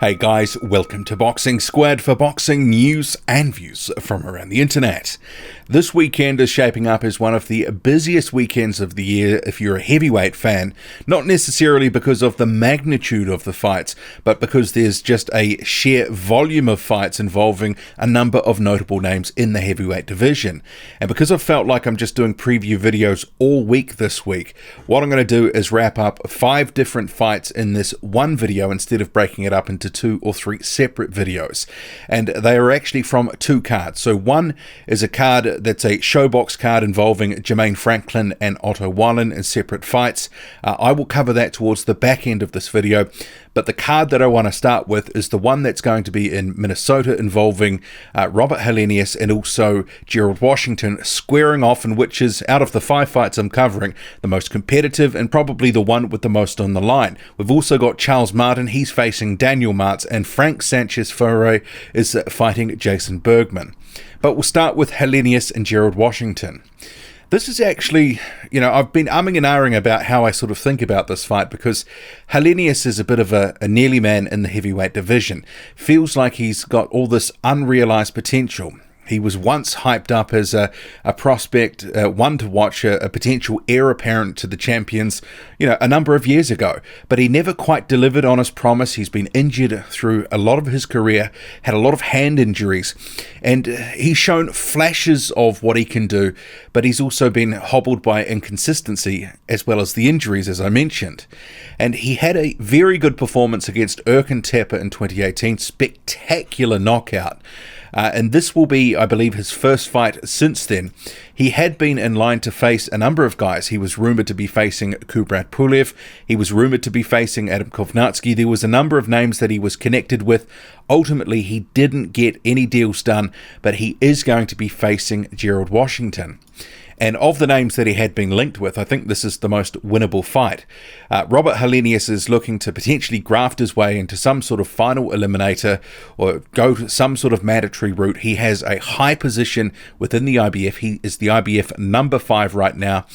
Hey guys, welcome to Boxing Squad for boxing news and views from around the internet. This weekend is shaping up as one of the busiest weekends of the year if you're a heavyweight fan, not necessarily because of the magnitude of the fights, but because there's just a sheer volume of fights involving a number of notable names in the heavyweight division. And because I've felt like I'm just doing preview videos all week this week, what I'm going to do is wrap up 5 different fights in this one video instead of breaking it up into 2 or 3 separate videos, and they are actually from 2 cards. So one is a card that's a showbox card involving Jemaine Franklin and OTTO WALLIN in separate fights. I will cover that towards the back end of this video, but the card that I want to start with is the one that's going to be in Minnesota involving Robert Helenius and also Gerald Washington squaring off, in which is, out of the 5 fights I'm covering, the most competitive and probably the one with the most on the line. We've also got Charles Martin, he's facing Daniel Marts, and Sanchez Faure is fighting Jason Bergman. But we'll start with Helenius and Gerald Washington. This is actually, I've been umming and ahhing about how I sort of think about this fight, because Helenius is a bit of a nearly man in the heavyweight division. Feels like he's got all this unrealized potential. He was once hyped up as a prospect, one to watch, a potential heir apparent to the champions, a number of years ago. But he never quite delivered on his promise. He's been injured through a lot of his career, had a lot of hand injuries, and he's shown flashes of what he can do, but he's also been hobbled by inconsistency as well as the injuries, as I mentioned. And he had a very good performance against Tepper in 2018, spectacular knockout. And this will be, I believe, his first fight since then. He had been in line to face a number of guys. He was rumoured to be facing Kubrat Pulev. He was rumoured to be facing Adam Kovnatski. There was a number of names that he was connected with. Ultimately, he didn't get any deals done, but he is going to be facing Gerald Washington. And of the names that he had been linked with, I think this is the most winnable fight. Robert Helenius is looking to potentially graft his way into some sort of final eliminator or go to some sort of mandatory route. He has a high position within the IBF. He is the IBF number 5 right now.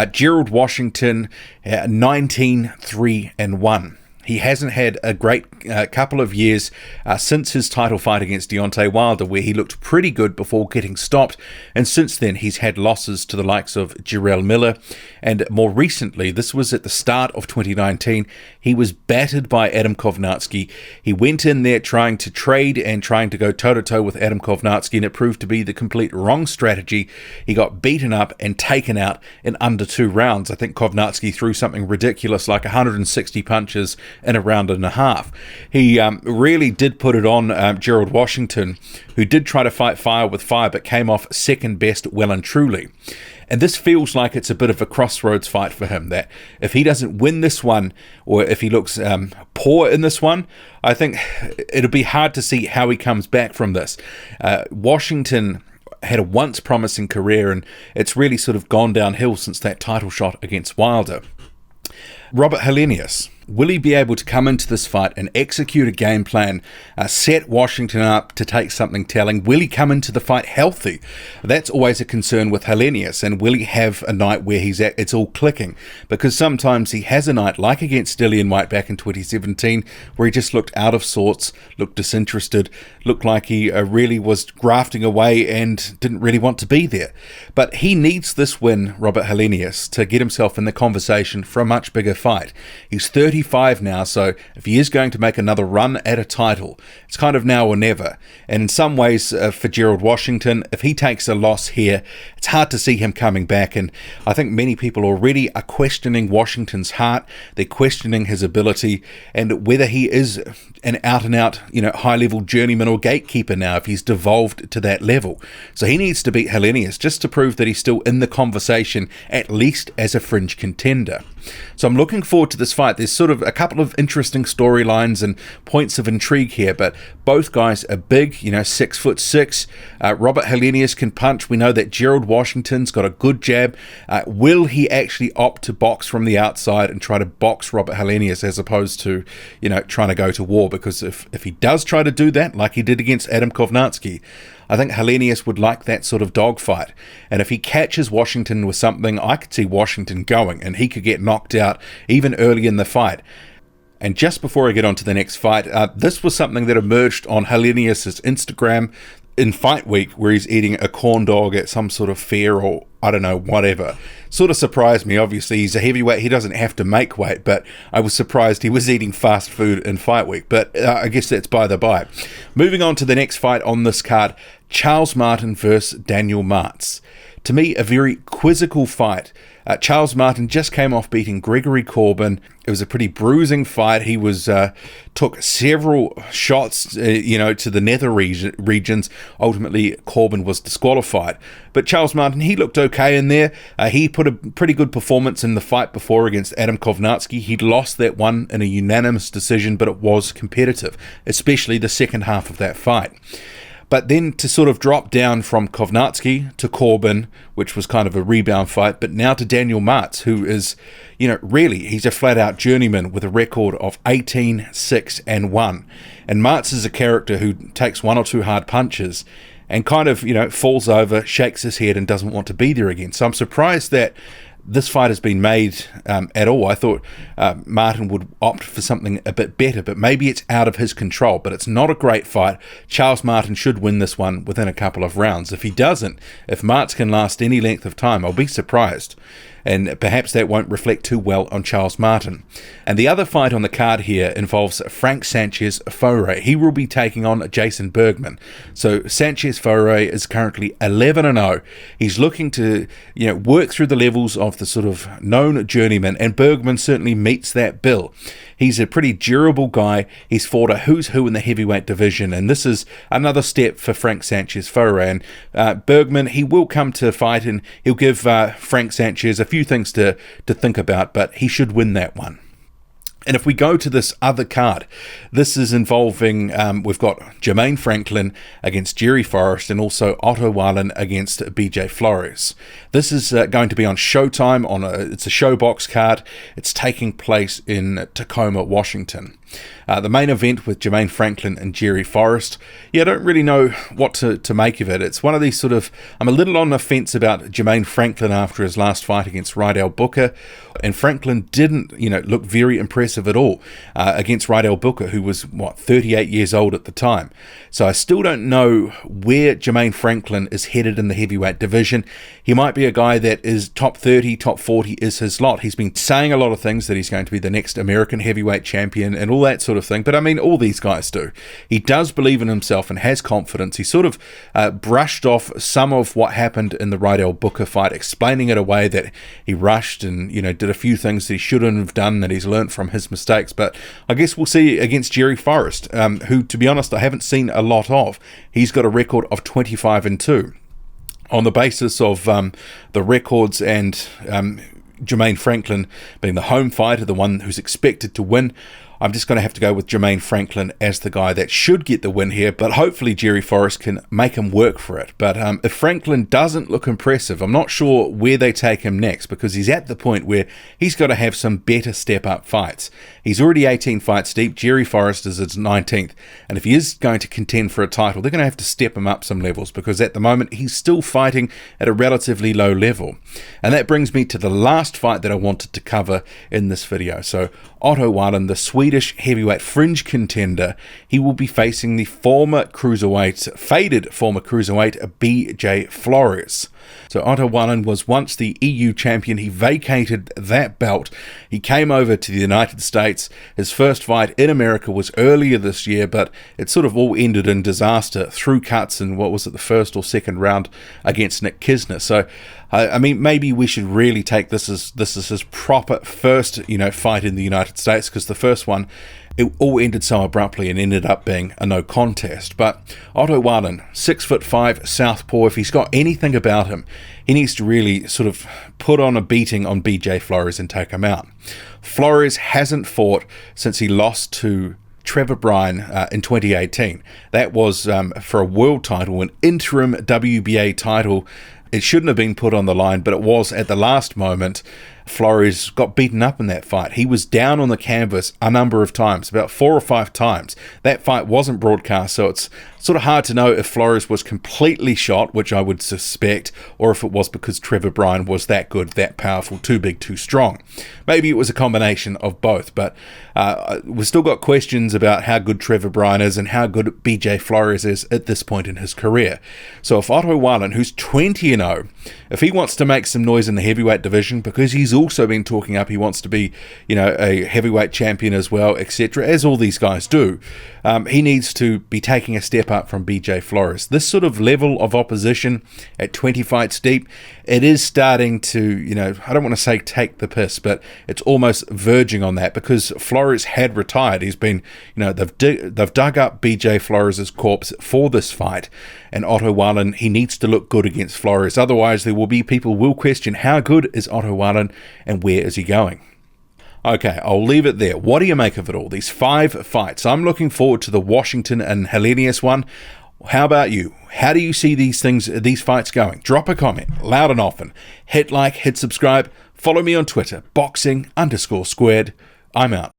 Gerald Washington, 19-3-1. He hasn't had a great couple of years since his title fight against Deontay Wilder, where he looked pretty good before getting stopped. And since then, he's had losses to the likes of Gerald Miller. And more recently, this was at the start of 2019, he was battered by Adam Kovnatski. He went in there trying to trade and trying to go toe-to-toe with Adam Kovnatski, and it proved to be the complete wrong strategy. He got beaten up and taken out in under 2 rounds. I think Kovnatski threw something ridiculous like 160 punches in a round and a half. He really did put it on Gerald Washington, who did try to fight fire with fire but came off second best well and truly. And this feels like it's a bit of a crossroads fight for him, that if he doesn't win this one, or if he looks poor in this one, I think it'll be hard to see how he comes back from this. Washington had a once promising career, and it's really sort of gone downhill since that title shot against Wilder. Robert Helenius, will he be able to come into this fight and execute a game plan, set Washington up to take something telling? Will he come into the fight healthy? That's always a concern with Helenius. And will he have a night where it's all clicking? Because sometimes he has a night like against Dillian Whyte back in 2017, where he just looked out of sorts, looked disinterested, looked like he really was grafting away and didn't really want to be there. But he needs this win, Robert Helenius, to get himself in the conversation for a much bigger fight. He's 35 now, so if he is going to make another run at a title, it's kind of now or never. And in some ways, for Gerald Washington, if he takes a loss here, it's hard to see him coming back. And I think many people already are questioning Washington's heart. They're questioning his ability and whether he is an out-and-out, high-level journeyman or gatekeeper now, if he's devolved to that level. So he needs to beat Helenius just to prove that he's still in the conversation, at least as a fringe contender. So I'm looking forward to this fight. There's sort of a couple of interesting storylines and points of intrigue here, but both guys are big, 6'6". Robert Helenius can punch. We know that Gerald Washington's got a good jab. Will he actually opt to box from the outside and try to box Robert Helenius as opposed to, trying to go to war? Because if he does try to do that, like he did against Adam Kovnatski, I think Helenius would like that sort of dogfight. And if he catches Washington with something, I could see Washington going and he could get knocked out even early in the fight. And just before I get on to the next fight, this was something that emerged on Helenius' Instagram in fight week, where he's eating a corn dog at some sort of fair or I don't know, whatever. Sort of surprised me. Obviously, he's a heavyweight. He doesn't have to make weight, but I was surprised he was eating fast food in fight week. But I guess that's by the by. Moving on to the next fight on this card, Charles Martin versus Daniel Marts. To me, a very quizzical fight. Charles Martin just came off beating Gregory Corbin. It was a pretty bruising fight. He was took several shots, to the nether regions. Ultimately, Corbin was disqualified. But Charles Martin, he looked okay in there. He put a pretty good performance in the fight before against Adam Kovnatski. He'd lost that one in a unanimous decision, but it was competitive, especially the second half of that fight. But then to sort of drop down from Kovnatski to Corbin, which was kind of a rebound fight, but now to Daniel Marts, who is, really, he's a flat-out journeyman with a record of 18-6-1. And Marts is a character who takes one or two hard punches and kind of, falls over, shakes his head and doesn't want to be there again. So I'm surprised that this fight has been made at all. I thought Martin would opt for something a bit better, but maybe it's out of his control. But it's not a great fight. Charles Martin should win this one within a couple of rounds. If he doesn't, if Marts can last any length of time, I'll be surprised. And perhaps that won't reflect too well on Charles Martin. And the other fight on the card here involves Frank Sanchez Faure. He will be taking on Jason Bergman. So Sanchez Faure is currently 11-0. He's looking to work through the levels of the sort of known journeyman, and Bergman certainly meets that bill. He's a pretty durable guy. He's fought a who's who in the heavyweight division, and this is another step for Frank Sanchez Faure. And Bergman, he will come to fight, and he'll give Frank Sanchez a few things to think about, but he should win that one. And if we go to this other card, this is involving, we've got Jermaine Franklin against Jerry Forrest and also OTTO WALLIN against BJ Flores. This is going to be on Showtime. It's a Showbox card. It's taking place in Tacoma, Washington. The main event with Jermaine Franklin and Jerry Forrest. I don't really know what to make of it. It's one of these sort of, I'm a little on the fence about Jermaine Franklin after his last fight against Rydell Booker. And Franklin didn't, look very impressive at all against Rydell Booker, who was, 38 years old at the time. So I still don't know where Jermaine Franklin is headed in the heavyweight division. He might be a guy that is top 30, top 40 is his lot. He's been saying a lot of things, that he's going to be the next American heavyweight champion and all that sort of thing. But I mean, all these guys do. He does believe in himself and has confidence. He sort of brushed off some of what happened in the Rydell Booker fight, explaining it away, that he rushed and, did a few things that he shouldn't have done, that he's learnt from his mistakes. But I guess we'll see against Jerry Forrest, who, to be honest, I haven't seen a lot of. He's got a record of 25-2. On the basis of the records and Jermaine Franklin being the home fighter, the one who's expected to win, I'm just going to have to go with Jermaine Franklin as the guy that should get the win here, but hopefully Jerry Forrest can make him work for it. But if Franklin doesn't look impressive, I'm not sure where they take him next, because he's at the point where he's got to have some better step-up fights. He's already 18 fights deep. Jerry Forrest is his 19th, and if he is going to contend for a title, they're going to have to step him up some levels, because at the moment he's still fighting at a relatively low level. And that brings me to the last fight that I wanted to cover in this video. So OTTO WALLIN, the Swedish heavyweight fringe contender, he will be facing the faded former cruiserweight BJ Flores. So OTTO WALLIN was once the EU champion. He vacated that belt. He came over to the United States. His first fight in America was earlier this year, but it sort of all ended in disaster through cuts in, the first or second round against Nick Kisner. So I mean, maybe we should really take this as his proper first, fight in the United States, because the first one, it all ended so abruptly and ended up being a no contest. But OTTO WALLIN, 6'5" southpaw, if he's got anything about him, he needs to really sort of put on a beating on BJ Flores and take him out. Flores hasn't fought since he lost to Trevor Bryan in 2018. That was for a world title, an interim WBA title. It shouldn't have been put on the line, but it was at the last moment. Flores got beaten up in that fight. He was down on the canvas a number of times, about 4 or 5 times. That fight wasn't broadcast, so it's sort of hard to know if Flores was completely shot, which I would suspect, or if it was because Trevor Bryan was that good, that powerful, too big, too strong. Maybe it was a combination of both, but we've still got questions about how good Trevor Bryan is and how good BJ Flores is at this point in his career. So if OTTO WALLIN, who's 20-0, if he wants to make some noise in the heavyweight division, because he's also been talking up he wants to be, a heavyweight champion as well, etc., as all these guys do, he needs to be taking a step up from BJ Flores. This sort of level of opposition at 20 fights deep, it is starting to, I don't want to say take the piss, but it's almost verging on that, because Flores had retired. He's been, they've dug up BJ Flores' corpse for this fight, and OTTO WALLIN, he needs to look good against Flores. Otherwise, there will be people will question how good is OTTO WALLIN and where is he going. Okay, I'll leave it there. What do you make of it all? These 5 fights. I'm looking forward to the Washington and Helenius one. How about you? How do you see these fights going? Drop a comment, loud and often. Hit like, hit subscribe. Follow me on Twitter, boxing_squared. I'm out.